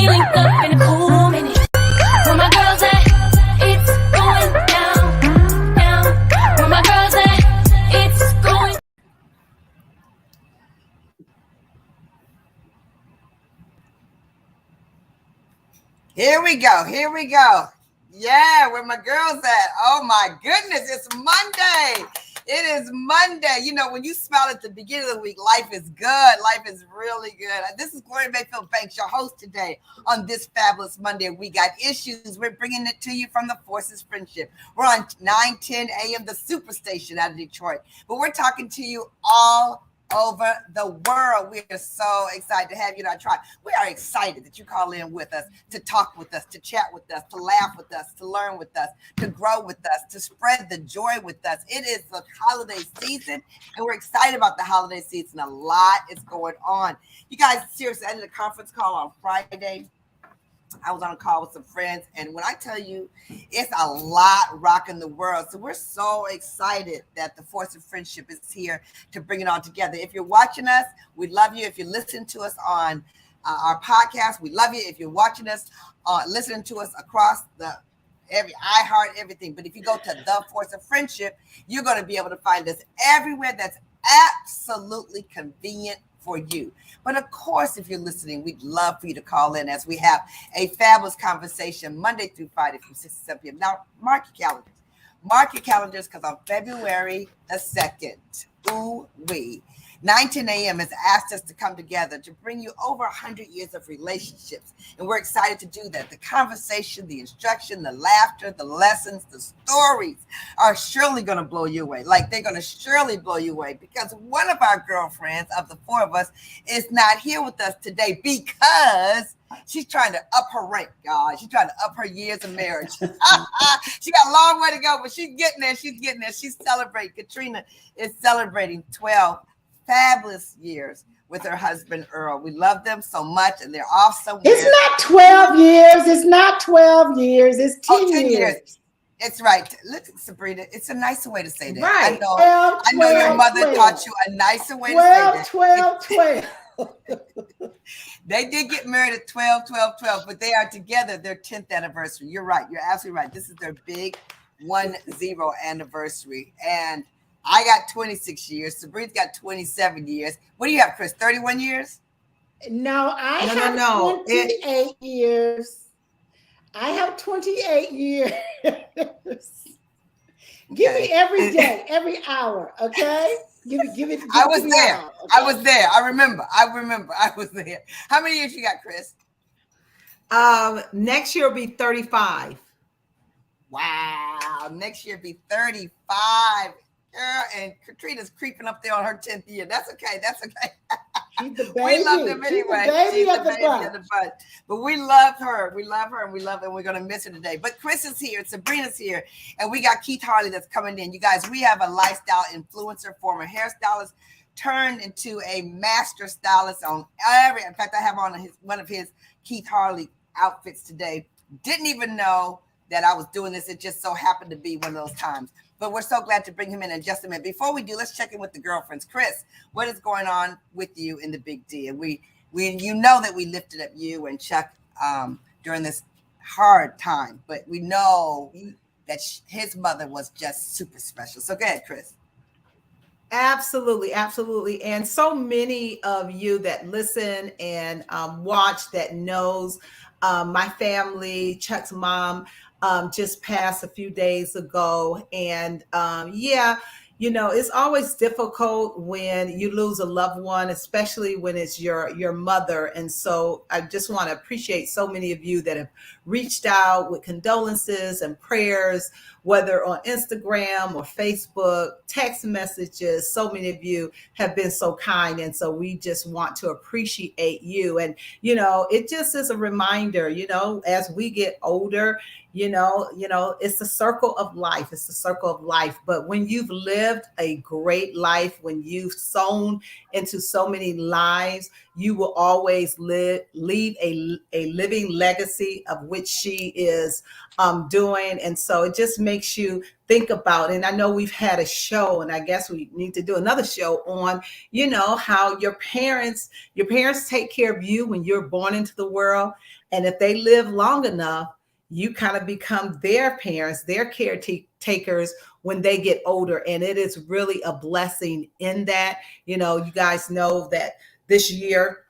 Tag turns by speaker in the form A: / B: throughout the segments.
A: link up in a cool minute. Where my girls at? It's going down, down. Where my girls at? It's going.
B: Here we go. Here we go. Yeah, where my girls at? Oh my goodness, it's Monday. It is Monday. You know, when you smile at the beginning of the week, life is good. Life is really good. This is Gloria Mayfield Banks, your host today on this fabulous Monday. We got issues. We're bringing it to you from the Forces Friendship. We're on 9:10 AM, the Superstation out of Detroit. But we're talking to you all over the world. We are so excited to have you on our tribe. We are excited that you call in with us, to talk with us, to chat with us, to laugh with us, to learn with us, to grow with us, to spread the joy with us. It is the holiday season, and we're excited about the holiday season. A lot is going on. You guys, seriously, I did a conference call on Friday. I was on a call with some friends, and when I tell you, it's a lot rocking the world. So we're so excited that the Force of Friendship is here to bring it all together. If you're watching us, we love you. If you listen to us on our podcast, we love you. If you're watching us, listening to us across every iHeart, everything. But if you go to the Force of Friendship, you're going to be able to find us everywhere that's absolutely convenient for you. But of course, if you're listening, we'd love for you to call in as we have a fabulous conversation Monday through Friday from 6 to 7 p.m. Now, mark your calendars. Mark your calendars, because on February the 2nd, 9:10 a.m. has asked us to come together to bring you over 100 years of relationships. And we're excited to do that. The conversation, the instruction, the laughter, the lessons, the stories are surely going to blow you away. Like, they're going to surely blow you away, because one of our girlfriends of the four of us is not here with us today because she's trying to up her rank, y'all. She's trying to up her years of marriage. She got a long way to go, but she's getting there. She's getting there. She's celebrating. Caterina is celebrating 12 fabulous years with her husband, Earl. We love them so much, and they're off somewhere.
C: It's not 12 years. It's not 12 years. It's 10 years.
B: It's right. Look, Sabrina, it's a nicer way to say that.
C: Right.
B: I know your mother taught you a nicer way to say that.
C: 12.
B: They did get married at 12, but they are together their 10th anniversary. You're right. You're absolutely right. This is their big 10 anniversary. And I got 26 years. Sabrina's got 27 years. What do you have, Chris? 31 years?
C: No, I have 28 years. I have 28 years. Give me every day, every hour, okay? Give it.
B: I was there. Hour, okay? I was there. I remember. I was there. How many years you got, Chris?
D: Next year will be 35.
B: Wow. Next year will be 35. Girl, and Caterina's creeping up there on her 10th year. That's okay.
C: She's the baby.
B: We love them anyway.
C: She's the baby of the bunch.
B: But we love her. We love her, and we love her, and we're going to miss her today. But Chris is here. Sabrina's here. And we got Keith Harley that's coming in. You guys, we have a lifestyle influencer, former hairstylist, turned into a master stylist on every. In fact, I have on one of his Keith Harley outfits today. Didn't even know that I was doing this. It just so happened to be one of those times. But we're so glad to bring him in just a minute. Before we do, let's check in with the girlfriends. Chris, what is going on with you in the Big D? And we you know that we lifted up you and Chuck during this hard time, but we know that his mother was just super special. So go ahead, Chris.
D: Absolutely. And so many of you that listen and watch that knows my family, Chuck's mom, just passed a few days ago. And it's always difficult when you lose a loved one, especially when it's your mother. And so I just want to appreciate so many of you that have reached out with condolences and prayers, whether on Instagram or Facebook, text messages. So many of you have been so kind. And so we just want to appreciate you. And, it just is a reminder, as we get older, it's a circle of life. But when you've lived lived a great life. When you've sown into so many lives, you will always leave a living legacy of which she is doing. And so it just makes you think about, and I know we've had a show, and I guess we need to do another show on, how your parents take care of you when you're born into the world. And if they live long enough, you kind of become their parents, their caretakers when they get older. And it is really a blessing in that. You guys know that this year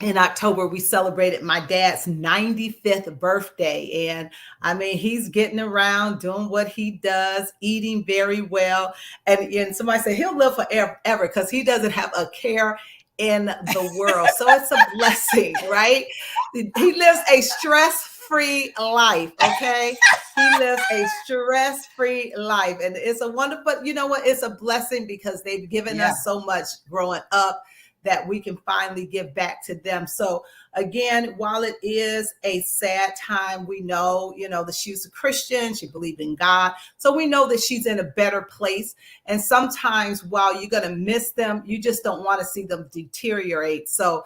D: in October, we celebrated my dad's 95th birthday. And I mean, he's getting around, doing what he does, eating very well. And somebody said he'll live forever because he doesn't have a care in the world. So it's a blessing, right? He lives a stress-free life, okay? He lives a stress-free life. And it's a wonderful, but you know what? It's a blessing because they've given us so much growing up that we can finally give back to them. So again, while it is a sad time, we know, that she's a Christian, she believed in God. So we know that she's in a better place. And sometimes while you're going to miss them, you just don't want to see them deteriorate. So,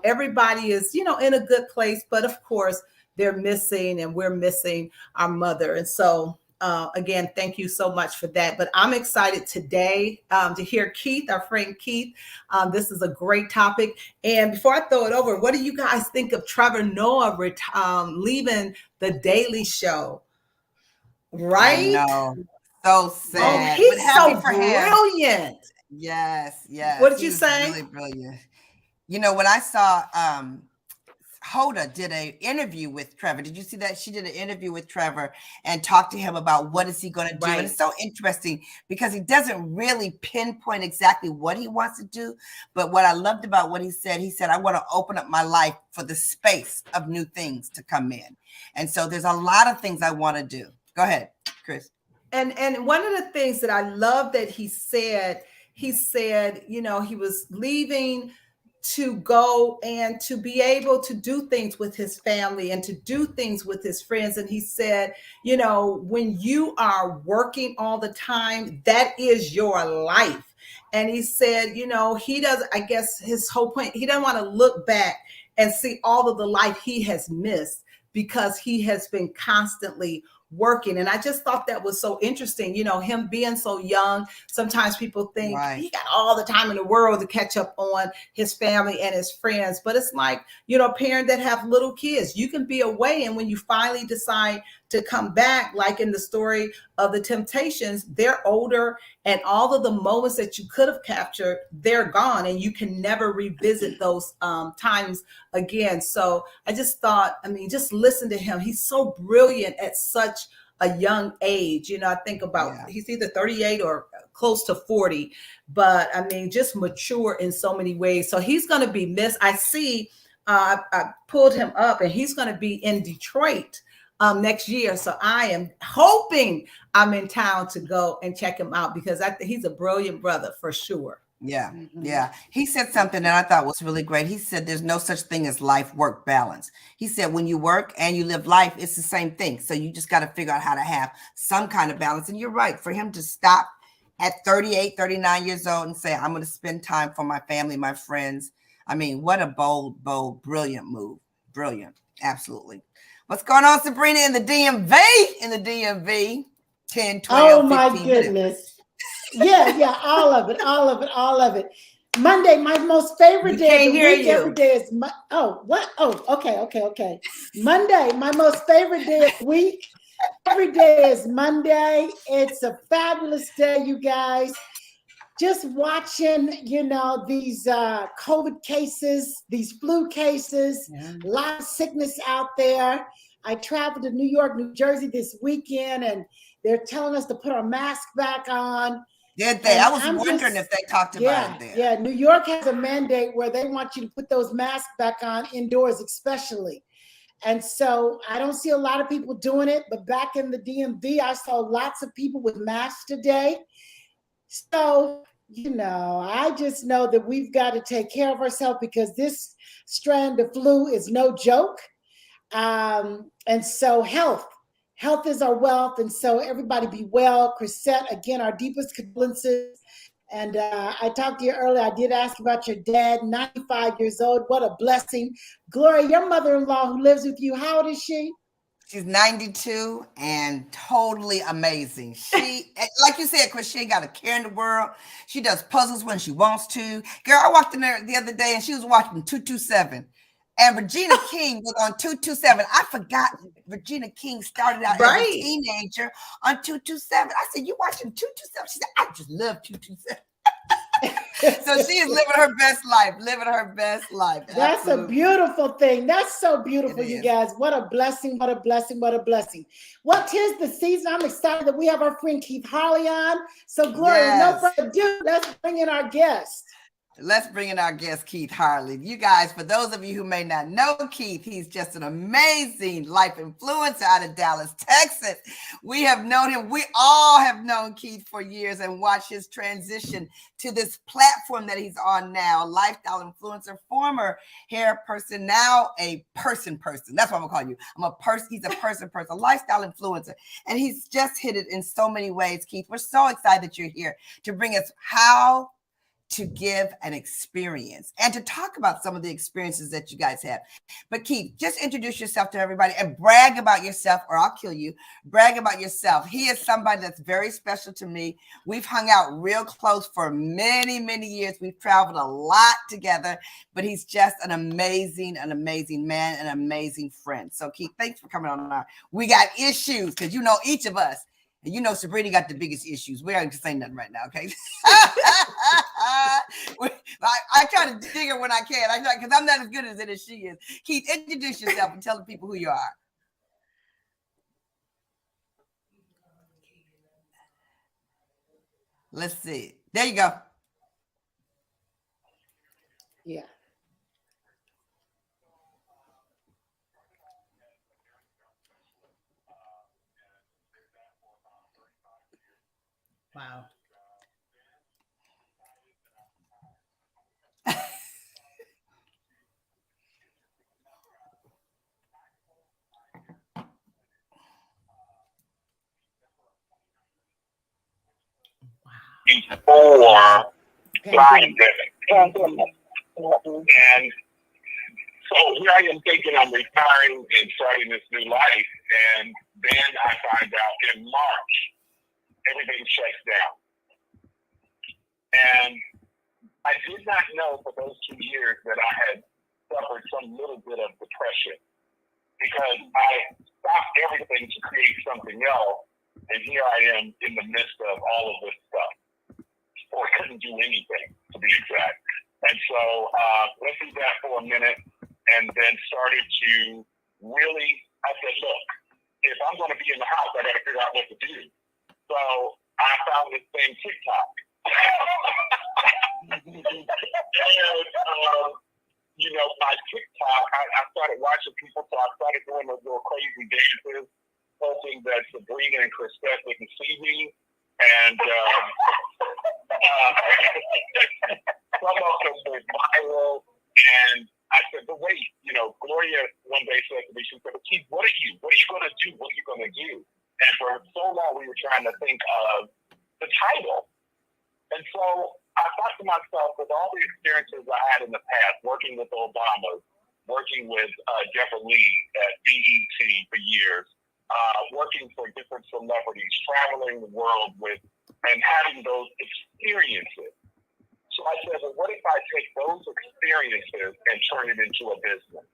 D: everybody is, in a good place, but of course they're missing, and we're missing our mother. And so again, thank you so much for that. But I'm excited today to hear Keith, our friend Keith. This is a great topic. And before I throw it over, what do you guys think of Trevor Noah leaving the Daily Show? Right?
B: I know. So sad.
D: Oh, he's so brilliant.
B: Yes.
D: What did you say?
B: Really brilliant. When I saw Hoda did an interview with Trevor. Did you see that? She did an interview with Trevor and talked to him about what is he going to do. And it's so interesting because he doesn't really pinpoint exactly what he wants to do. But what I loved about what he said, I want to open up my life for the space of new things to come in. And so there's a lot of things I want to do. Go ahead, Chris.
D: And one of the things that I love that he said, he was leaving to go and to be able to do things with his family and to do things with his friends. And he said, when you are working all the time, that is your life. And he said, he does, I guess his whole point, he doesn't want to look back and see all of the life he has missed because he has been constantly working. And I just thought that was so interesting, him being so young. Sometimes people think he got all the time in the world to catch up on his family and his friends. But it's like, a parent that have little kids, you can be away. And when you finally decide to come back, like in the story of the Temptations, they're older and all of the moments that you could have captured, they're gone and you can never revisit those times again. So I just thought, just listen to him. He's so brilliant at such a young age. I think about he's either 38 or close to 40, but just mature in so many ways. So he's going to be missed. I see, I pulled him up and he's going to be in Detroit next year. So I am hoping I'm in town to go and check him out because he's a brilliant brother for sure.
B: Yeah. Yeah. He said something that I thought was really great. He said, there's no such thing as life-work balance. He said, when you work and you live life, it's the same thing. So you just got to figure out how to have some kind of balance. And you're right. For him to stop at 38, 39 years old and say, I'm going to spend time for my family, my friends. What a bold, brilliant move. Brilliant. Absolutely. What's going on, Sabrina, in the DMV? 10, 12,
C: oh my
B: 15
C: goodness.
B: minutes.
C: Yeah, all of it. Monday, my most favorite day of the week every day is okay. Monday, my most favorite day of the week. Every day is Monday. It's a fabulous day, you guys. Just watching, these COVID cases, these flu cases, a lot of sickness out there. I traveled to New York, New Jersey this weekend, and they're telling us to put our mask back on.
B: Did they? I was wondering if they talked about it there.
C: Yeah, New York has a mandate where they want you to put those masks back on indoors, especially. And so I don't see a lot of people doing it, but back in the DMV, I saw lots of people with masks today. So, I just know that we've got to take care of ourselves because this strand of flu is no joke. And so health health is our wealth. And so everybody be well. Crisette, again, our deepest condolences. And I talked to you earlier. I did ask about your dad, 95 years old. What a blessing. Gloria, your mother-in-law who lives with you, how old is she?
B: She's 92 and totally amazing. She, like you said, Chris, she ain't got a care in the world. She does puzzles when she wants to. Girl, I walked in there the other day and she was watching 227. And Regina King was on 227. I forgot Regina King started out as a teenager on 227. I said, you watching 227? She said, I just love 227. So she is living her best life,
C: That's a beautiful thing. That's so beautiful, you guys. What a blessing, what a blessing, what a blessing. Well, 'tis the season. I'm excited that we have our friend Keith Harley on. So, Gloria, no further ado, let's bring in our guest.
B: Let's bring in our guest, Keith Harley. You guys, for those of you who may not know Keith, he's just an amazing life influencer out of Dallas, Texas. We have known him. We all have known Keith for years and watched his transition to this platform that he's on now, lifestyle influencer, former hair person, now a person. That's what I'm gonna call you. I'm a person. He's a person, lifestyle influencer. And he's just hit it in so many ways, Keith. We're so excited that you're here to bring us how to give an experience and to talk about some of the experiences that you guys have. But Keith, just introduce yourself to everybody and brag about yourself, or I'll kill you. Brag about yourself. He is somebody that's very special to me. We've hung out real close for many, many years. We've traveled a lot together, but he's just an amazing man, an amazing friend. So Keith, thanks for coming on. We got issues because you know each of us. And you know, Sabrina got the biggest issues. We aren't just saying nothing right now, okay? I try to dig her when I can. I try because I'm not as good at it as she is. Keith, introduce yourself and tell the people who you are. Let's see. There you go.
C: Yeah.
D: Wow.
E: Before pandemic. And so here I am thinking I'm retiring and starting this new life, and then I find out in March everything shuts down. And I did not know for those 2 years that I had suffered some little bit of depression because I stopped everything to create something else, and here I am in the midst of all of this stuff. Or couldn't do anything, to be exact. And so let's do that for a minute, and then started to really, I said, look, if I'm going to be in the house, I got to figure out what to do. So I found this thing, TikTok. And, you know, my TikTok, I started watching people, so I started doing those little crazy dances, hoping that Sabrina and Crisette wouldn't see me. And some of them were viral. And I said, but wait, you know, Gloria one day said to me, she said, Keith, what are you going to do? What are you going to do? And for so long, we were trying to think of the title. And so I thought to myself, with all the experiences I had in the past, working with Obama, working with Deborah Lee at BET for years, working for different celebrities, traveling the world with, and having those experiences. So I said, well, what if I take those experiences and turn it into a business?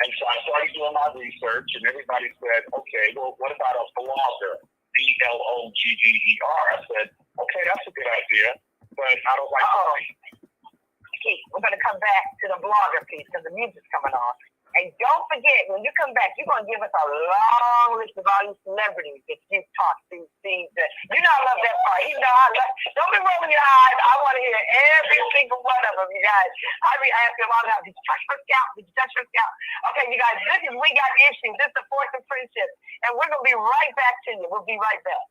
E: And so I started doing my research, and everybody said, okay, well, what about a blogger? BLOGGER. I said, okay, that's a good idea, but I don't like
F: Keith, we're going to come back to the blogger piece because the music's coming on. And don't forget, when you come back, you're going to give us a long list of all these celebrities that you've talked to. You know I love that part. You know I love. Don't be rolling your eyes. I want to hear every single one of them, you guys. I be asking them all the time, did you touch her scalp? Did you touch her scalp? Okay, you guys, this is We Got Issues. This is the Force of Friendship. And we're going to be right back to you. We'll be right back.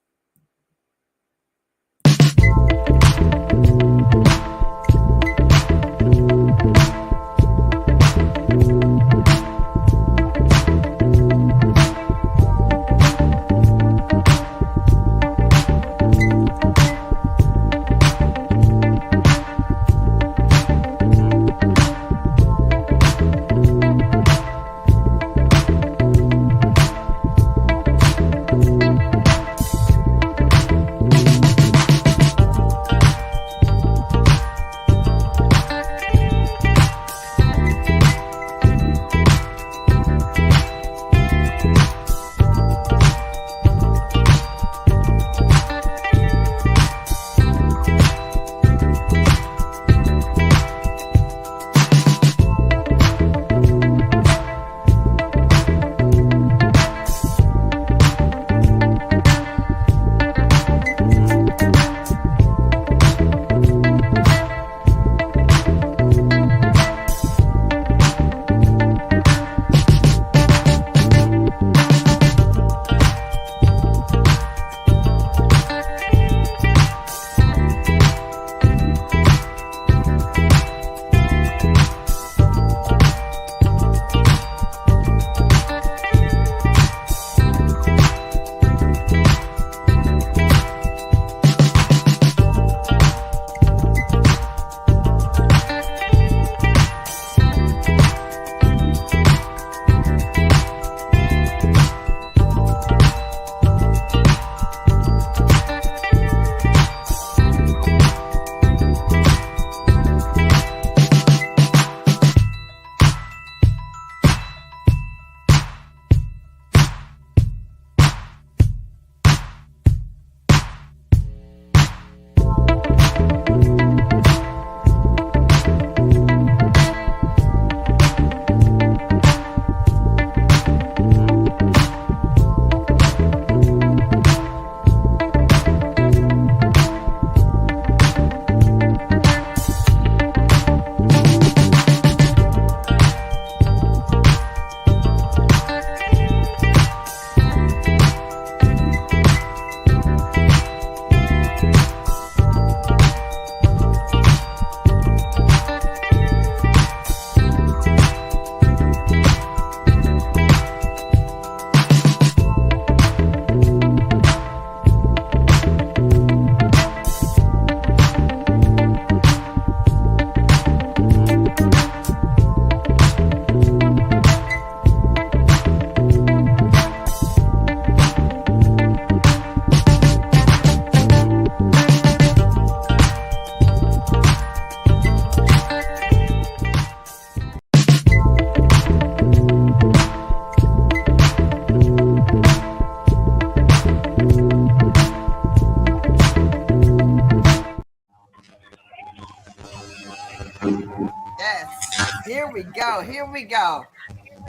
B: go. Here we go.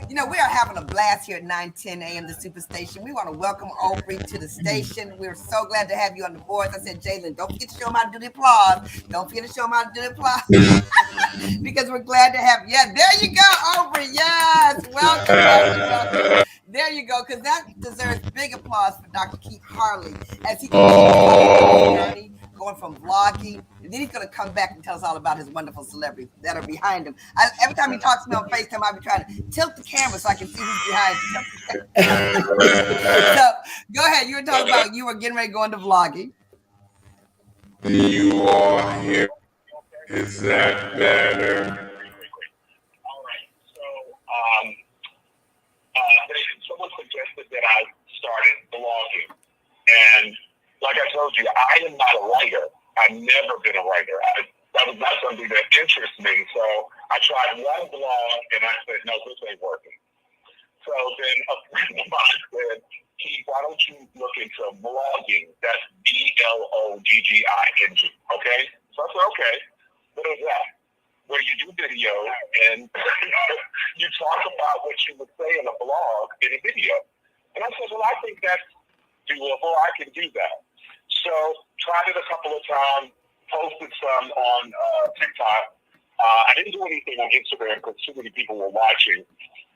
B: You know, we are having a blast here at 9:10 a.m. the Superstation. We want to welcome Aubrey to the station. We're so glad to have you on the boards. I said, Jalen, don't forget to show them how to do the applause. Don't forget to show them how to do the applause. Because we're glad to have you. Yeah, there you go, Aubrey. Yes. Welcome. There you go, because that deserves big applause for Dr. Keith Harley as he continues his journey, going from vlogging, and then he's going to come back and tell us all about his wonderful celebrities that are behind him. Every time he talks to me on FaceTime, I'll be trying to tilt the camera so I can see who's behind him. So go ahead. You were talking about you were getting ready to go into vlogging.
G: You all here? Is that better?
E: All right. So, someone suggested that I started blogging, and like I told you, I am not a writer. I've never been a writer. That was not something that interests me. So I tried one blog, and I said, no, this ain't working. So then a friend of mine said, Keith, why don't you look into blogging? That's blogging, okay? So I said, okay, what is that? Where you do video and you talk about what you would say in a blog in a video. And I said, well, I think that's doable. I can do that. So tried it a couple of times, posted some on TikTok. I didn't do anything on Instagram because too many people were watching.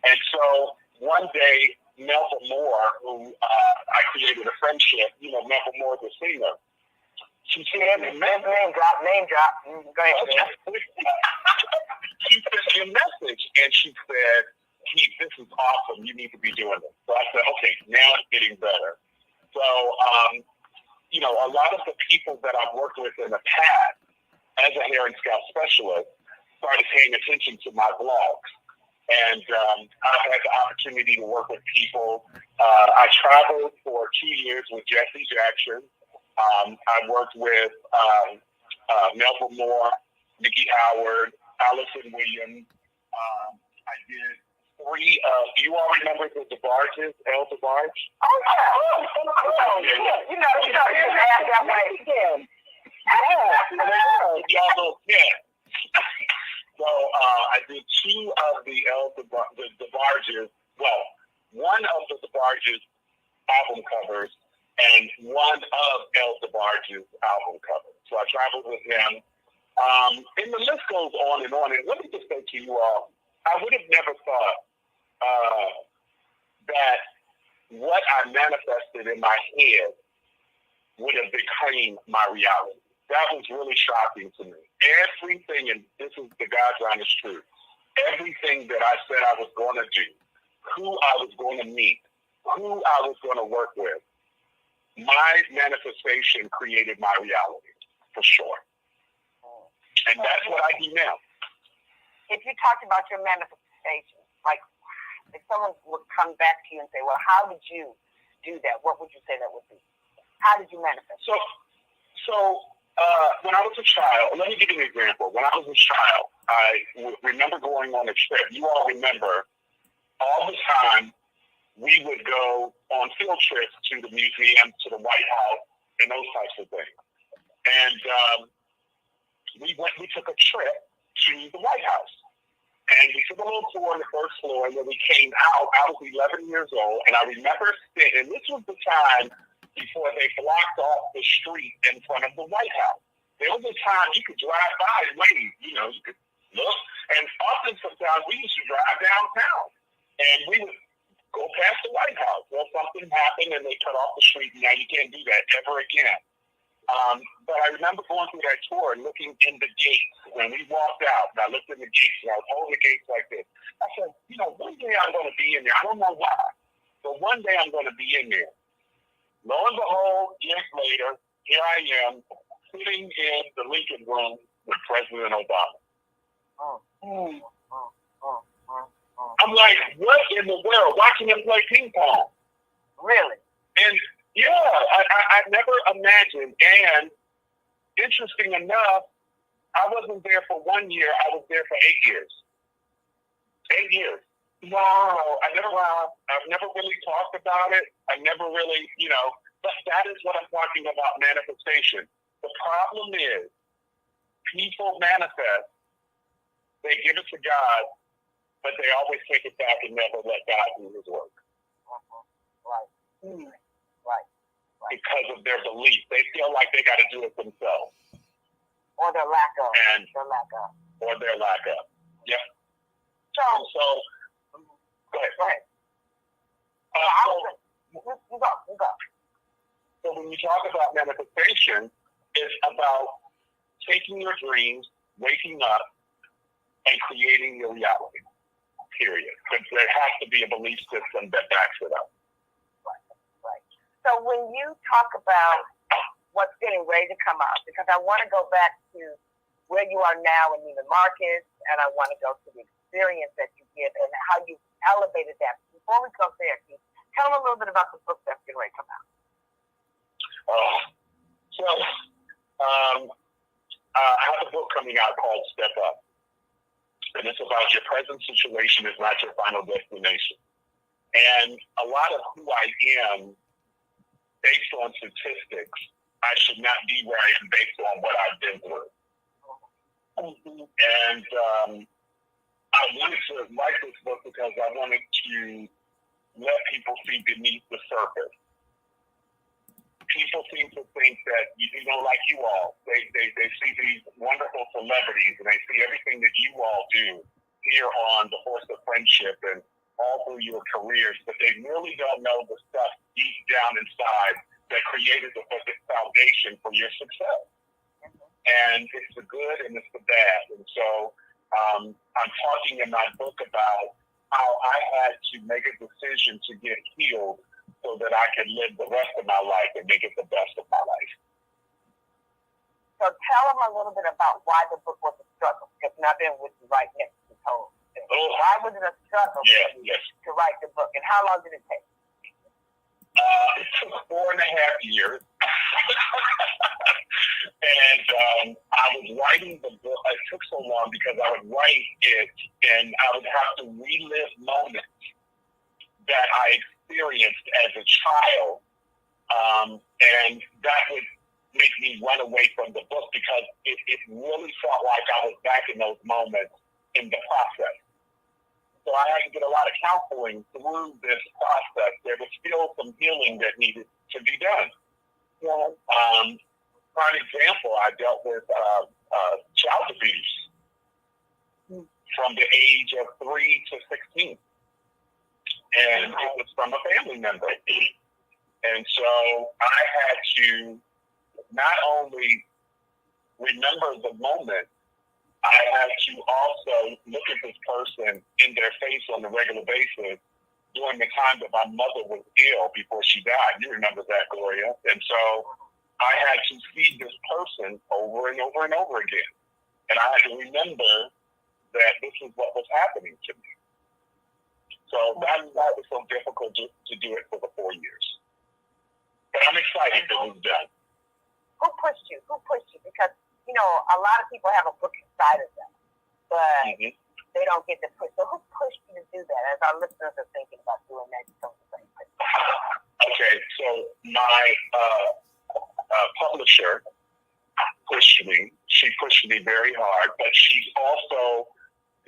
E: And so one day, Melba Moore, who I created a friendship, you know, Melba Moore, the singer, she said, name drop. Go ahead. She sent me a message and she said, Keith, this is awesome. You need to be doing this. So I said, okay, now it's getting better. So, you know, a lot of the people that I've worked with in the past as a hair and scalp specialist started paying attention to my blogs. And I've had the opportunity to work with people. I traveled for 2 years with Jesse Jackson. I worked with Melba Moore, Nikki Howard, Allison Williams. I did 3. Do you all remember the DeBarges, El DeBarge?
F: Oh, yeah. You know, you ask that way again.
E: Y'all know, yeah. So I did 2 of the DeBarges. Well, one of the DeBarges album covers and one of El DeBarge's album covers. So I traveled with him. And the list goes on. And let me just say to you all, I would have never thought that what I manifested in my head would have become my reality. That was really shocking to me. Everything, and this is the God's honest truth, everything that I said I was going to do, who I was going to meet, who I was going to work with, my manifestation created my reality, for sure. And that's what I do now.
F: If you talked about your manifestation, like if someone would come back to you and say, well, how did you do that? What would you say that would be? How did you manifest?
E: So when I was a child, let me give you an example. When I was a child, I remember going on a trip. You all remember all the time we would go on field trips to the museum, to the White House, and those types of things. And we took a trip to the White House. And we took a little tour on the first floor, and when we came out, I was 11 years old, and I remember sitting, and this was the time before they blocked off the street in front of the White House. There was a time you could drive by and wave, you know, you could look, and often sometimes we used to drive downtown, and we would go past the White House. Well, something happened, and they cut off the street, and now you can't do that ever again. But I remember going through that tour and looking in the gates. When we walked out, and I looked in the gates, and I was holding the gates like this. I said, you know, one day I'm going to be in there. I don't know why, but one day I'm going to be in there. Lo and behold, years later, here I am sitting in the Lincoln Room with President Obama. I'm like, what in the world? Watching him play ping pong.
F: Really?
E: And yeah, I never imagined. And interesting enough, I wasn't there for 1 year. I was there for 8 years. 8 years. Wow. I've never really talked about it. I never really, you know, but that is what I'm talking about, manifestation. The problem is people manifest, they give it to God, but they always take it back and never let God do his work.
F: Right. Right.
E: Because of their belief. They feel like they got to do it themselves.
F: Or their lack of.
E: And
F: Their lack of.
E: Yep.
F: So
E: Go ahead.
F: You go.
E: So when you talk about manifestation, it's about taking your dreams, waking up, and creating your reality. Period. But there has to be a belief system that backs it up.
F: Right. So when you talk about what's getting ready to come out, because I want to go back to where you are now in Neiman Marcus, and I want to go to the experience that you give and how you elevated that. Before we go there, Keith, tell them a little bit about the book that's getting ready to come out.
E: I have a book coming out called Step Up. And it's about your present situation is not your final destination. And a lot of who I am, based on statistics, I should not be where I am based on what I've been through. And I wanted to write this book because I wanted to let people see beneath the surface. People seem to think that, like you all, they see these wonderful celebrities and they see everything that you all do here on the Horse of Friendship and all through your careers, but they really don't know the stuff deep down inside that created the foundation for your success. And it's the good and it's the bad. And so I'm talking in my book about how I had to make a decision to get healed so that I can live the rest of my life and make it the best of my life.
F: So tell them a little bit about why the book was a struggle. Because I've been with you right next to the whole thing. Why was it a struggle to write the book, and how long did it take?
E: It took 4.5 years. And I was writing the book. It took so long because I would write it and I would have to relive moments that I experienced as a child, and that would make me run away from the book because it really felt like I was back in those moments in the process. So I had to get a lot of counseling through this process. There was still some healing that needed to be done. For an example, I dealt with child abuse from the age of 3 to 16. And it was from a family member. And so I had to not only remember the moment, I had to also look at this person in their face on a regular basis during the time that my mother was ill before she died. You remember that, Gloria. And so I had to see this person over and over and over again. And I had to remember that this is what was happening to me. So that was so difficult to do it for the 4 years. But I'm excited that it's done.
F: Who pushed you? Because, a lot of people have a book inside of them, but they don't get the push. So who pushed you to do that as our listeners are thinking about doing that?
E: Okay, so my publisher pushed me. She pushed me very hard, but she also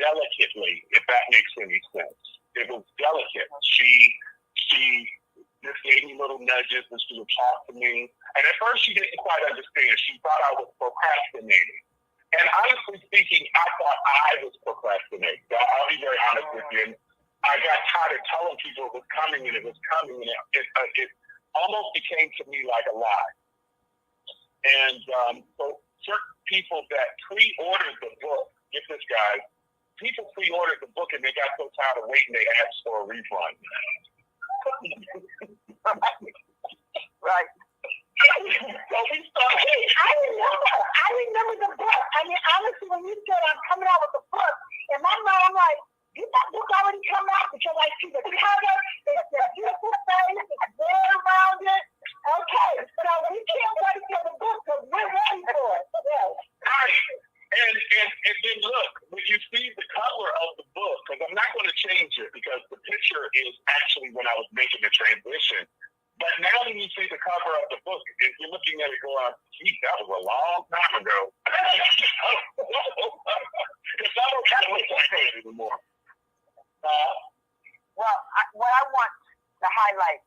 E: delicately, if that makes any sense. It was delicate. She just gave me little nudges and she would talk to me. And at first she didn't quite understand. She thought I was procrastinating. And honestly speaking, I thought I was procrastinating. So I'll be very honest with you. And I got tired of telling people it was coming and it was coming. And it almost became to me like a lie. And so certain people that pre-ordered the book, get this, guys, people pre-ordered the book and they got so tired of waiting, they asked for a refund.
F: Right.
E: So we started.
F: I remember the book. I mean, honestly, when you said I'm coming out with the book, in my mind, I'm like, did that book already come out? Because I see the cover, it's the beautiful face, it's there around it. Okay, so we can't wait for the book because we're ready for it. Yes.
E: Right. And then look, when you see the cover of the book, because I'm not going to change it because the picture is actually when I was making the transition. But now when you see the cover of the book, if you're looking at it going, geez, that was a long time ago. Because I don't have to look like that anymore.
F: Well, what I want to highlight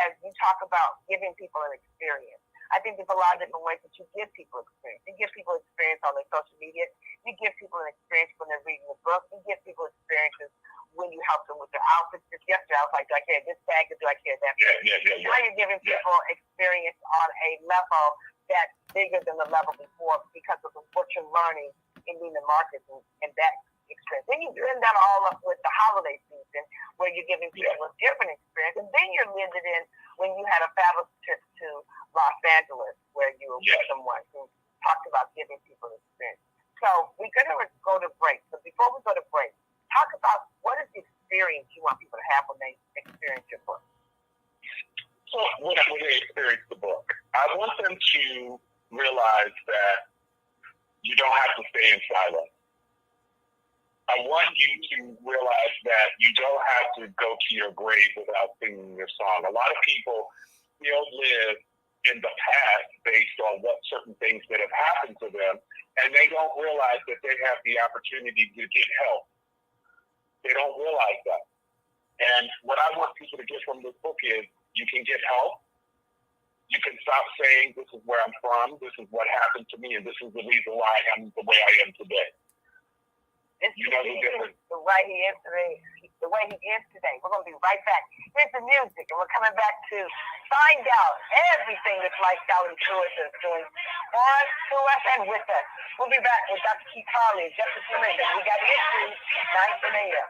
F: as you talk about giving people an experience, I think there's a lot of different ways that you give people experience. You give people experience on their social media. You give people an experience when they're reading a book. You give people experiences when you help them with their outfits. Just yesterday, I was like, do I carry this bag or do I carry that bag?
E: Yeah.
F: Now you're giving people experience on a level that's bigger than the level before because of what you're learning in the markets and that experience. Then you blend that all up with the holiday season where you're giving people a different experience. And then you're blended in when you had a fabulous trip to Los Angeles where you were with someone who talked about giving people experience. So we're going to go to break. But before we go to break, talk about what is the experience you want people to have when they experience your book.
E: So when they experience the book, I want them to realize that you don't have to stay in silence. I want you to realize that you don't have to go to your grave without singing your song. A lot of people still live in the past based on what certain things that have happened to them, and they don't realize that they have the opportunity to get help. They don't realize that. And what I want people to get from this book is you can get help. You can stop saying, this is where I'm from, this is what happened to me, and this is the reason why I am the way I am today. You know the difference.
F: The way he is today. The way he is today. We're going to be right back. Here's the music, and we're coming back to find out everything this lifestyle influencer is doing for us, to us, and with us. We'll be back with Dr. Keith Harley in just a few minutes. We got issues, 9 a.m.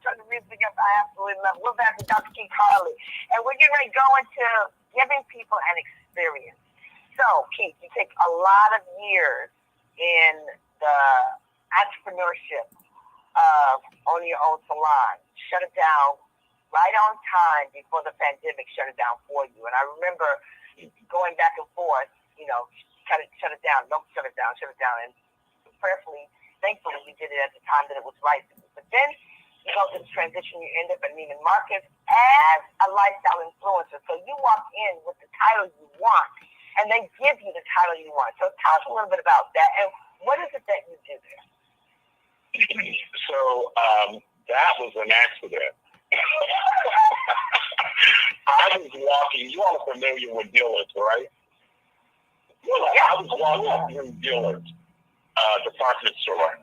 F: turn the music up. I absolutely love it. We're back with Dr. Keith Harley. And we're getting ready to go into giving people an experience. So, Keith, you take a lot of years in the entrepreneurship of owning your own salon. Shut it down right on time before the pandemic shut it down for you. And I remember going back and forth, you know, shut it down, don't shut it down. And prayerfully, thankfully, you did it at the time that it was right. But then you go through the transition, you end up at Neiman Marcus as a lifestyle influencer. So you walk in with the title you want, and they give you the title you want. So tell us a little bit about that. And what is it that you do there?
E: So that was an accident. I was walking, you all are familiar with Dillard's, right? Yeah, I was walking through Dillard's department store,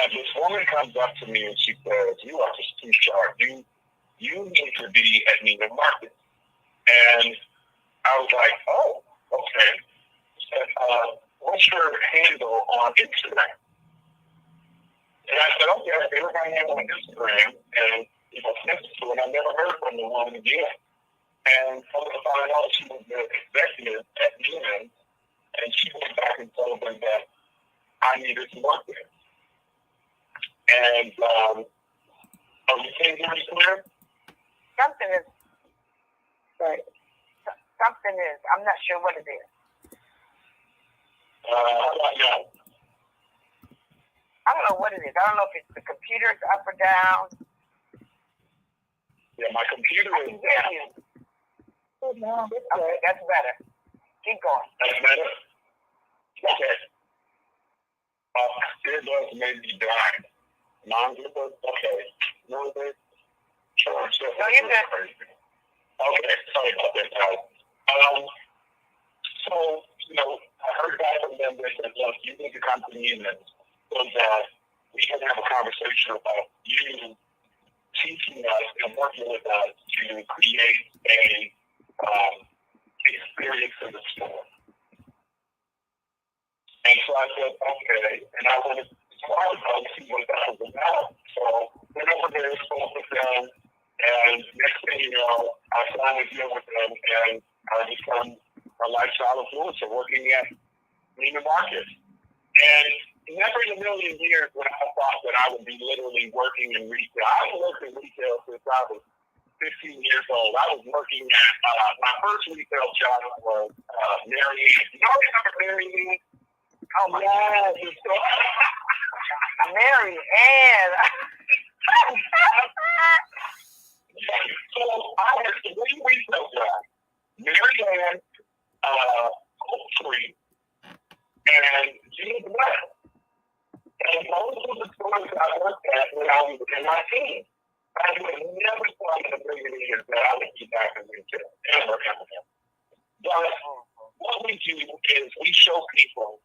E: and this woman comes up to me and she says, "You are just too sharp. You need to be at Neiman Marcus." And I was like, "Oh, okay." She said, "What's your handle on Instagram?" And I said, "Okay, I gave her my handle on Instagram, and and I never heard from the woman again." And come to find out, she was the executive at Neiman, and she went back and told them that I needed to work there. And you can't hear me clear?
F: Something is right. Something is. I'm not sure what it is.
E: How about now?
F: I don't know what it is. I don't know if it's the computer's up or down.
E: Yeah, my computer is down.
F: Okay, that's better. Keep going.
E: That's better? Okay. It does maybe die. Okay. No, you're
F: good.
E: Okay, sorry about that, guys. So, I heard back from them. They said, "Look, you need to come to me and so that we can have a conversation about you teaching us and working with us to create a experience in the store." And so I said, "Okay," and I wanted to see what that was about. So went over there, spoke with them, and next thing you know, I finally deal with them, and I become a lifestyle influencer working at Neiman Marcus. And never in a million years would I have thought that I would be literally working in retail. I worked in retail since I was 15 years old. I was working at my first retail job was Mary Ann. You know, remember Mary Ann?
F: Oh my God. Mary Ann.
E: So I had 3 retail jobs. Mary Ann, Oak Tree, and Gene Black. And those were the stores that I worked at when I was in my team. I would have never thought in a million years that I would be back in retail. Ever. But what we do is we show people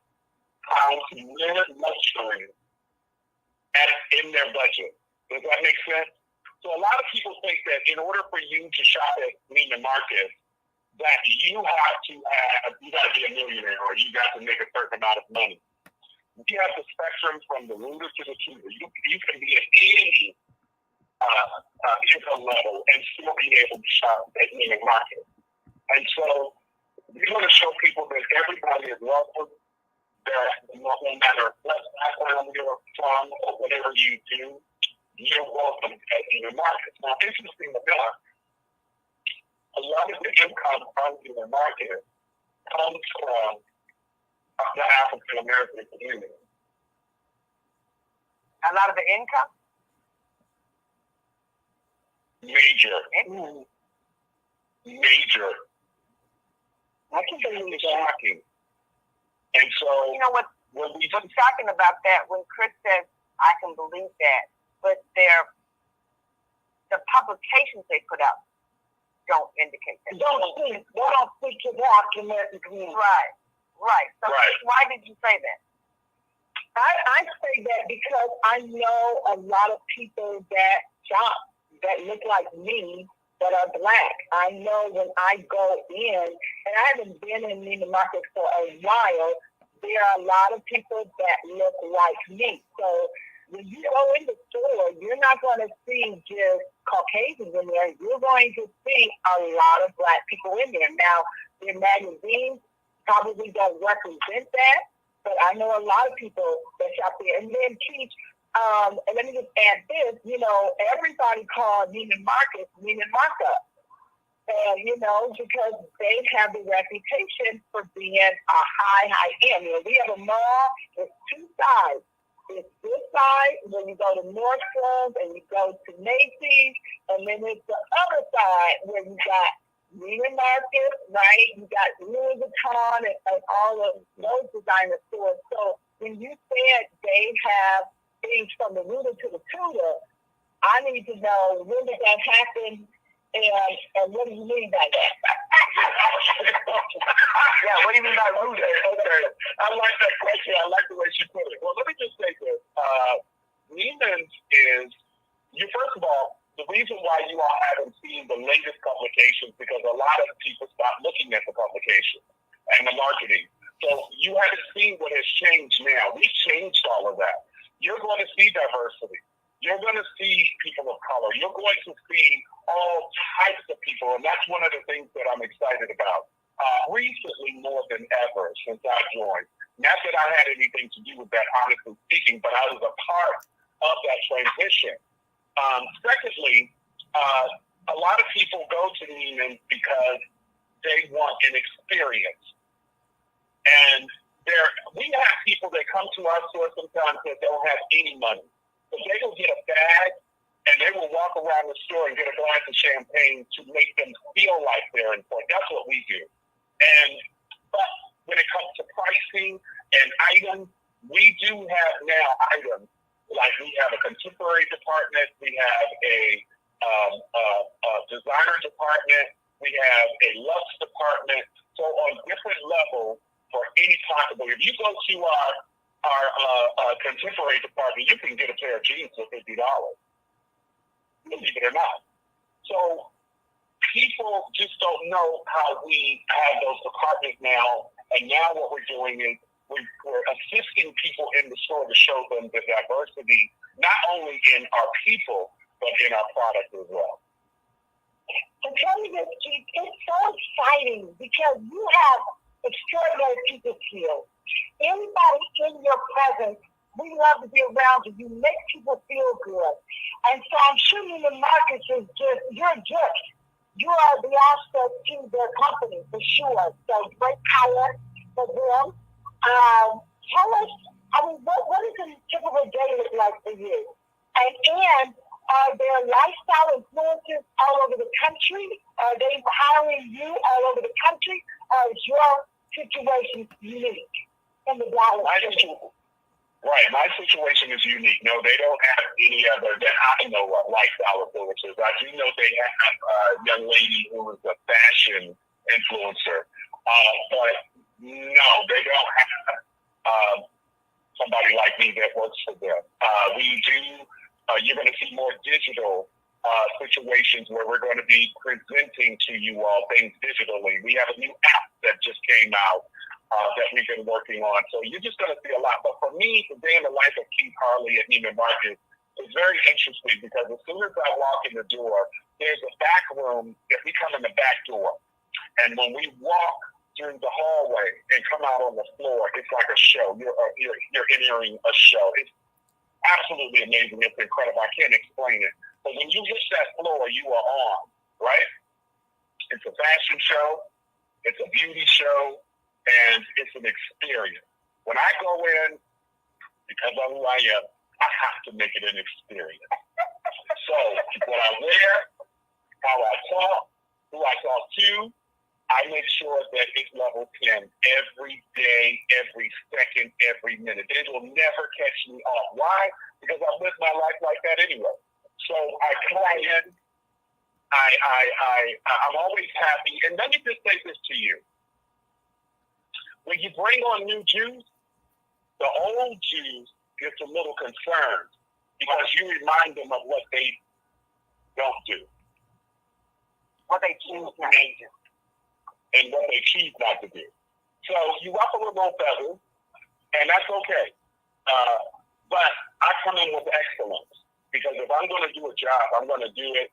E: how to live luxury in their budget. Does that make sense? So a lot of people think that in order for you to shop at Neiman Marcus, that you got to be a millionaire or you got to make a certain amount of money. We have the spectrum from the rooter to the tutor. You can be at any income level and still be able to shop at Neiman Marcus. And so we want to show people that everybody is welcome, that no matter what background you're from or whatever you do, you're welcome at Neiman Marcus. Now, interesting enough, a lot of the income from Neiman Marcus comes from the African American community.
F: A lot of the income?
E: Major. I can believe it's shocking. And so,
F: you know what's shocking about that, when Chris says, I can believe that, but the publications they put out don't indicate that. They don't speak to the African American community. Right. So why did you say that?
H: I say that because I know a lot of people that shop that look like me that are Black. I know when I go in, and I haven't been in Neiman Marcus for a while, there are a lot of people that look like me. So when you go in the store, you're not going to see just Caucasians in there. You're going to see a lot of Black people in there. Now, their magazines probably don't represent that, but I know a lot of people that shop there. And then teach, and let me just add this, you know, everybody called Neiman Marcus Neiman Markup. And, you know, because they have the reputation for being a high end. You know, we have a mall, there's two sides. It's this side where you go to Nordstrom's and you go to Macy's, and then it's the other side where you got Neiman Marcus, right? You got Louis Vuitton and all of those designer stores. So when you said they have things from the rooter to the tutor, I need to know, when did that happen? And what do you mean by that?
E: Yeah, what do you mean by rooted? Okay, I like that question. I like the way she put it. Well, let me just say this. Neiman's is, first of all, the reason why you all haven't seen the latest publications because a lot of people stopped looking at the publication and the marketing. So you haven't seen what has changed now. We changed all of that. You're going to see diversity. You're going to see people of color. You're going to see all types of people, and that's one of the things that I'm excited about. Recently, more than ever, since I joined. Not that I had anything to do with that, honestly speaking, but I was a part of that transition. Secondly, a lot of people go to Neiman because they want an experience. And we have people that come to our store sometimes that don't have any money. But they will get a bag and they will walk around the store and get a glass of champagne to make them feel like they're important. That's what we do. But when it comes to pricing and items, we do have now items like we have a contemporary department, we have a designer department, we have a luxe department. So on different levels for any possible. If you go to our contemporary department, you can get a pair of jeans for $50. Believe it or not. So people just don't know how we have those departments now. And now what we're doing is we're assisting people in the store to show them the diversity, not only in our people, but in our product as well.
H: To tell you this, Keith, it's so exciting because you have extraordinary people skills. Anybody in your presence, we love to be around you. You make people feel good. And so I'm sure Neiman Marcus is just, you're a gift. You are the asset to their company, for sure. So great power for them. Tell us, what does a typical day look like for you? And are there lifestyle influencers all over the country? Are they hiring you all over the country? Or is your situation unique in the Dallas area?
E: Right, my situation is unique. No, they don't have any other that I know of lifestyle influencers. I do know they have a young lady who is a fashion influencer, but no, they don't have somebody like me that works for them. We do. You're going to see more digital situations where we're going to be presenting to you all things digitally. We have a new app that just came out that we've been working on. So you're just going to see a lot. But for me, the day in the life of Keith Harley at Neiman Marcus is very interesting because as soon as I walk in the door, there's a back room that we come in the back door. And when we walk through the hallway and come out on the floor, it's like a show. You're entering a show. It's absolutely amazing. It's incredible. I can't explain it. But when you hit that floor, you are on, right? It's a fashion show. It's a beauty show. And it's an experience. When I go in, because of who I am, I have to make it an experience. So what I wear, how I talk, who I talk to, I make sure that it's level 10 every day, every second, every minute. It will never catch me off. Why? Because I live my life like that anyway. So I come in, I'm always happy. And let me just say this to you. When you bring on new Jews, the old Jews get a little concerned because you remind them of what they don't do. What they choose not to do. And what they choose not to do. So you ruffle a little feathers, and that's okay. But I come in with excellence, because if I'm going to do a job, I'm going to do it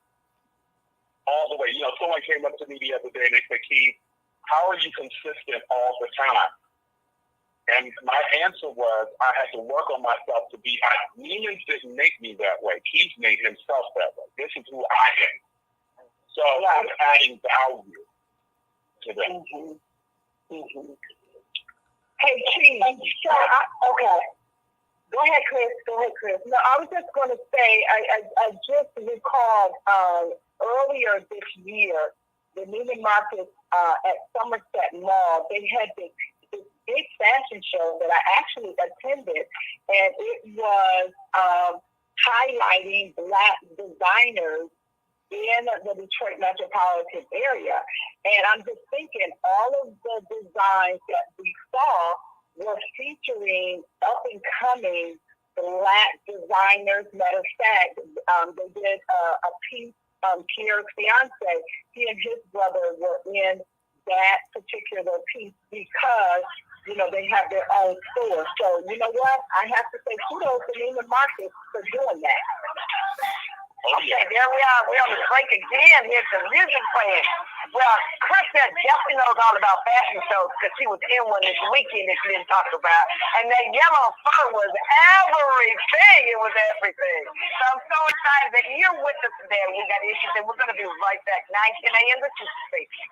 E: all the way. You know, someone came up to me the other day and they said, Keith, how are you consistent all the time? And my answer was, I had to work on myself to be. Neiman didn't make me that way. Keith made himself that way. This is who I am. So I'm adding value to them.
H: Hey, Keith. Okay. Go ahead, Chris. No, I was just going to say, I just recalled earlier this year, the Neiman Marcus at Somerset Mall, they had this big fashion show that I actually attended, and it was highlighting Black designers in the Detroit metropolitan area. And I'm just thinking, all of the designs that we saw were featuring up-and-coming Black designers. Matter of fact, they did a piece, Pierre's fiance, he and his brother were in that particular piece because, you know, they have their own store. So, you know what? I have to say kudos to Neiman Marcus for doing that.
F: Okay, there we are. We're on the break again. Here's the music playing. Well, Crisette definitely knows all about fashion shows because she was in one this weekend that she didn't talk about. And that yellow fur was everything. It was everything. So I'm so excited that you're with us today. We got issues, and we're going to be right back. 9, 10 a.m. The Superstation.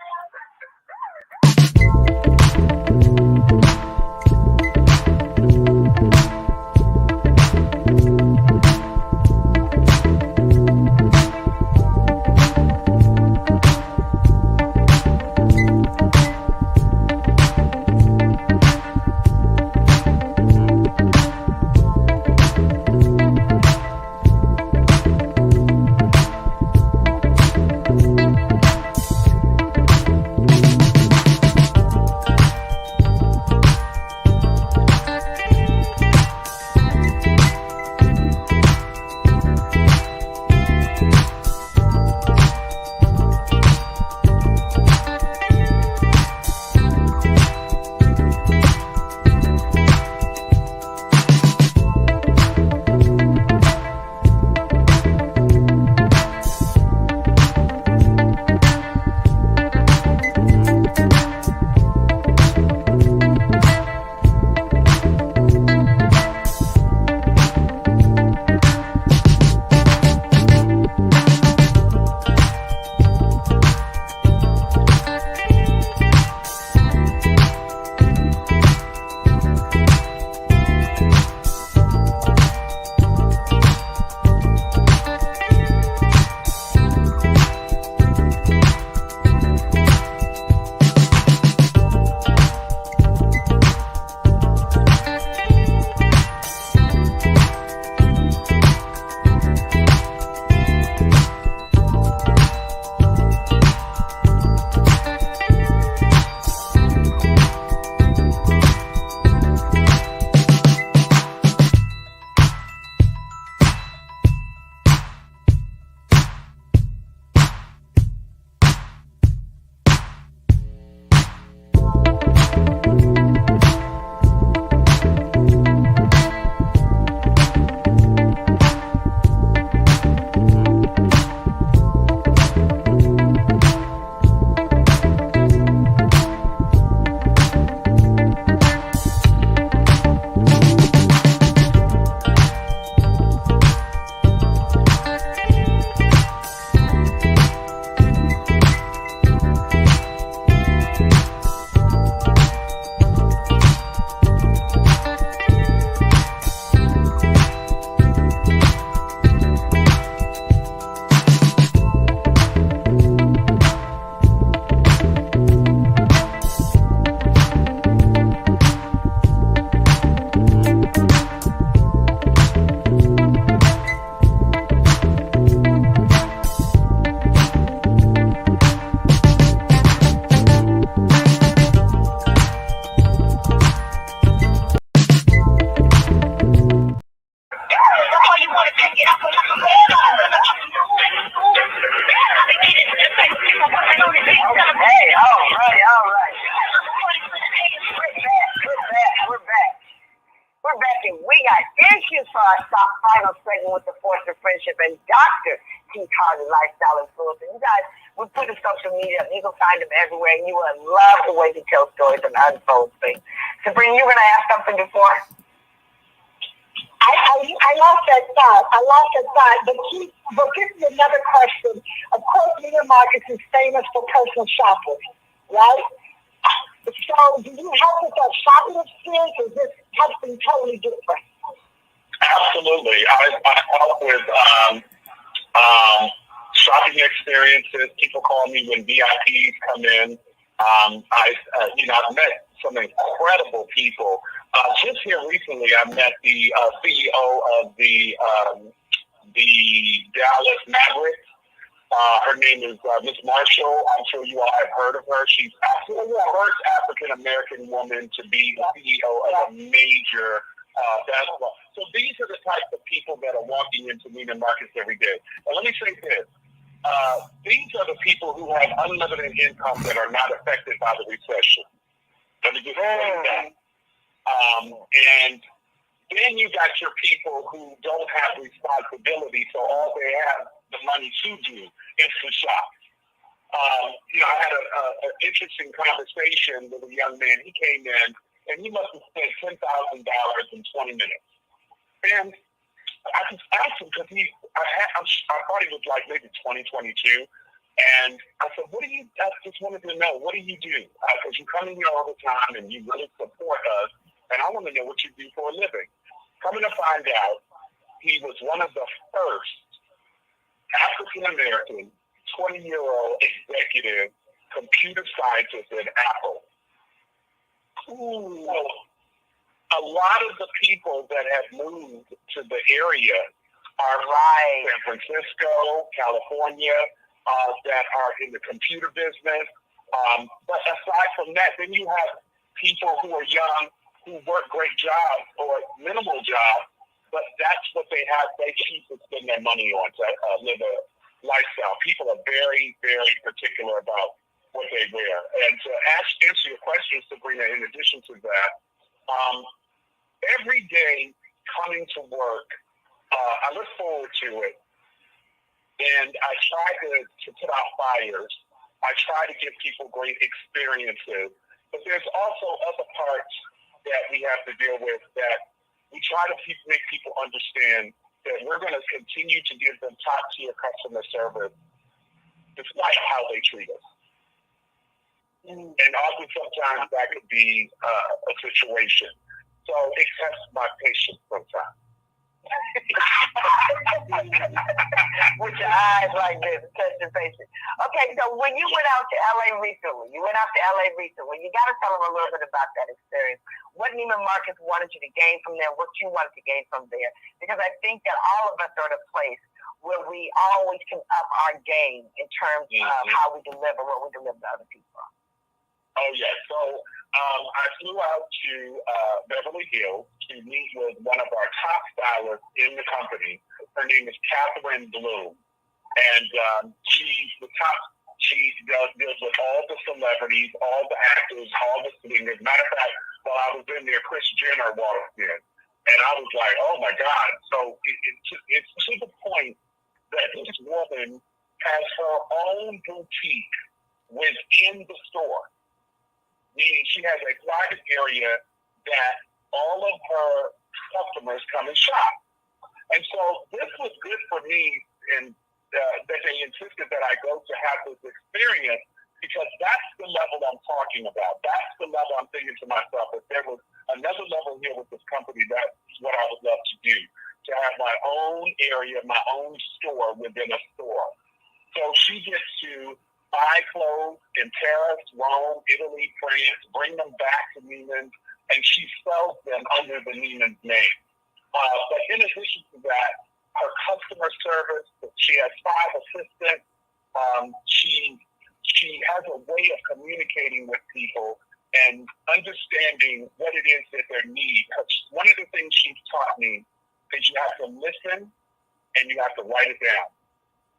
F: Leadership, and Dr. Keith Harley, Lifestyle Influencer. You guys, we put his social media up. You can find him everywhere, and you will love the way he tells stories and unfolds things. Sabrina, you were going to ask something before?
H: I lost that thought. But this is another question. Of course, Neiman Marcus is famous for personal shoppers, right? So, do you help with that shopping experience, or is this something totally different?
E: Absolutely. I help with shopping experiences. People call me when VIPs come in. I've met some incredible people. Just here recently, I met the CEO of the Dallas Mavericks. Her name is Miss Marshall. I'm sure you all have heard of her. She's absolutely the first African American woman to be the CEO of a major basketball. So these are the types of people that are walking into Neiman Marcus every day. And let me say this. These are the people who have unlimited income that are not affected by the recession. Let me just say that. And then you got your people who don't have responsibility, so all they have the money to do is to shop. I had an interesting conversation with a young man. He came in, and he must have spent $10,000 in 20 minutes. And I just asked him, because I thought he was like maybe 22. And I said, I just wanted to know, what do you do? Because you come in here all the time and you really support us, and I want to know what you do for a living. Coming to find out, he was one of the first African-American 20-year-old executive computer scientist at Apple. Ooh. A lot of the people that have moved to the area are San Francisco, California, that are in the computer business. But aside from that, then you have people who are young, who work great jobs or minimal jobs, but that's what they have. They choose to spend their money on to live a lifestyle. People are very, very particular about what they wear. And to answer your question, Sabrina, in addition to that, every day coming to work, I look forward to it. And I try to put out fires. I try to give people great experiences. But there's also other parts that we have to deal with that we try to make people understand that we're going to continue to give them top-tier customer service despite how they treat us. And often sometimes that could be a situation. So it tests my patience sometimes.
F: With your eyes like this, test your patience. Okay, so when you went out to LA recently, you got to tell them a little bit about that experience. What Neiman Marcus wanted you to gain from there, what you wanted to gain from there. Because I think that all of us are at a place where we always can up our game in terms of how we deliver, what we deliver to other people.
E: Oh, yeah. So I flew out to Beverly Hills to meet with one of our top stylists in the company. Her name is Catherine Bloom. And she's the top. She deals with all the celebrities, all the actors, all the singers. Matter of fact, while I was in there, Kris Jenner walked in. And I was like, oh, my God. So it's to the point that this woman has her own boutique within the store. Meaning she has a private area that all of her customers come and shop. And so this was good for me, and that they insisted that I go to have this experience, because that's the level I'm talking about. That's the level I'm thinking to myself, if there was another level here with this company, that's what I would love to do, to have my own area, my own store within a store. So she gets to buy clothes in Paris, Rome, Italy, France, bring them back to Neiman's, and she sells them under the Neiman's name. But in addition to that, her customer service, she has 5 assistants. She has a way of communicating with people and understanding what it is that they need. One of the things she's taught me is you have to listen and you have to write it down.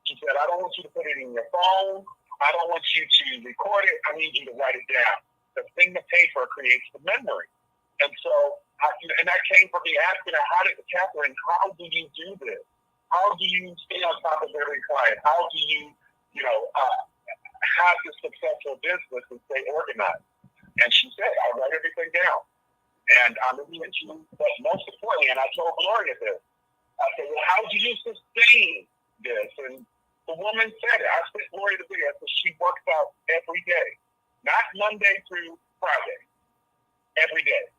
E: She said, I don't want you to put it in your phone. I don't want you to record it. I need you to write it down. The thing to paper creates the memory. And so, and that came from me asking her, Catherine, how do you do this? How do you stay on top of every client? How do you, have this successful business and stay organized? And she said, I write everything down. And I'm looking at you, but most importantly, and I told Gloria this, I said, well, how do you sustain this? And the woman said it. I sent Gloria the video. So she works out every day, not Monday through Friday, every day.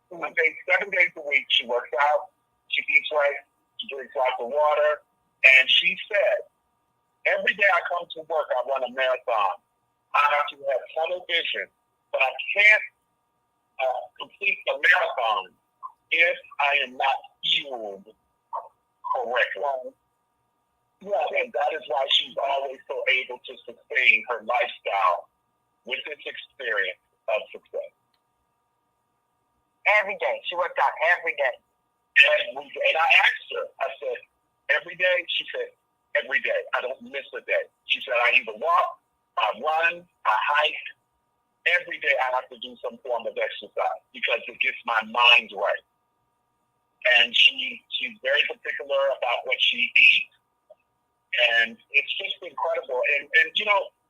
E: Monday, 7 days a week, she works out, she eats right, she drinks lots of water, and she said, every day I come to work, I run a marathon. I have to have tunnel vision, but I can't complete the marathon if I am not fueled correctly. Yeah, and that is why she's always so able to sustain her lifestyle with this experience of success.
F: Every day. She worked out every day.
E: Every day. And I asked her, I said, every day? She said, every day. I don't miss a day. She said, I either walk, I run, I hike. Every day I have to do some form of exercise because it gets my mind right. And she's very particular about what she eats. And it's just incredible. And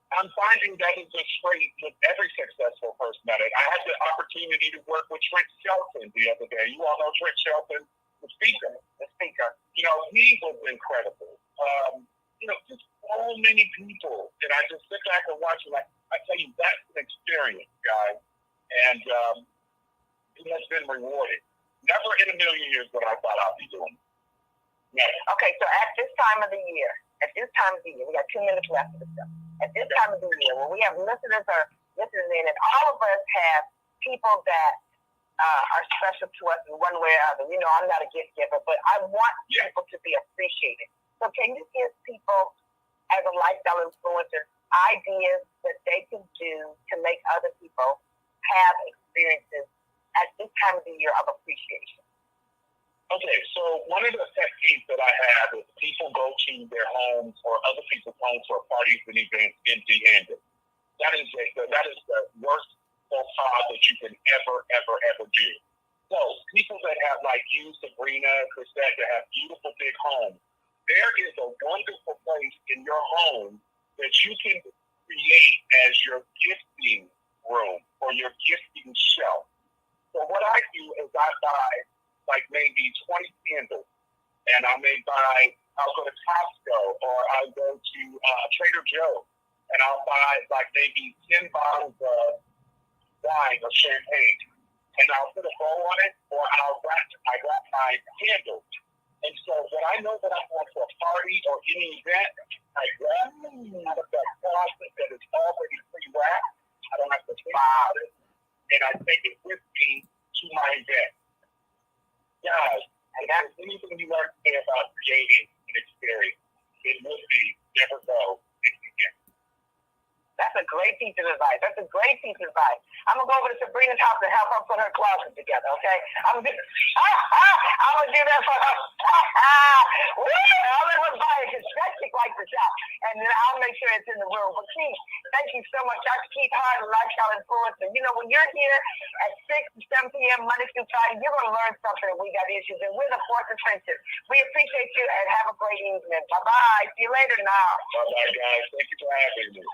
E: I'm finding that is a trait with every successful personality. I had the opportunity to work with Trent Shelton the other day. You all know Trent Shelton, the speaker. He was incredible. Just so many people. And I just sit back and watch and I tell you, that's an experience, guys. And it has been rewarding. Never in a million years would I thought I'd be doing it. Yeah.
F: Okay, so at this time of the year, we got 2 minutes left of the show. At this time of the year, when we have listeners or listeners in, and all of us have people that are special to us in one way or other. I'm not a gift giver, but I want people to be appreciated. So can you give people, as a lifestyle influencer, ideas that they can do to make other people have experiences at this time of the year of appreciation?
E: Okay, so one of the pet peeves that I have is people go to their homes or other people's homes for parties and events empty-handed. That is the worst faux pas that you can ever do. So people that have like you, Sabrina, Crisette, that have beautiful big homes, there is a wonderful place in your home that you can create as your gifting room or your gifting shelf. So what I do is I buy like maybe 20 candles, and I'll go to Costco or I'll go to Trader Joe's, and I'll buy like maybe 10 bottles of wine or champagne, and I'll put a bow on it, or I wrap my candles. And so when I know that I'm going to a party or any event, I grab them out of that closet that is already pre-wrapped. I don't have to think about it, and I take it with me to my event. Guys, if there's anything you learn today about creating an experience, it would be never go again.
F: That's a great piece of advice. I'm gonna go over to Sabrina's house and help her put her closet together. Okay? I'm gonna do that for her. I'll let her buy it because that chick likes the shop, and then I'll make sure it's in the room. But Keith, thank you so much, Dr. Keith Hart, Lifestyle Influencer. When you're here at 6 to 7 p.m. Monday through Friday, you're gonna learn something. We got issues, and we're the force of friendship. We appreciate you and have a great evening. Bye bye. See you later now.
E: Bye bye, guys. Thank you for having me.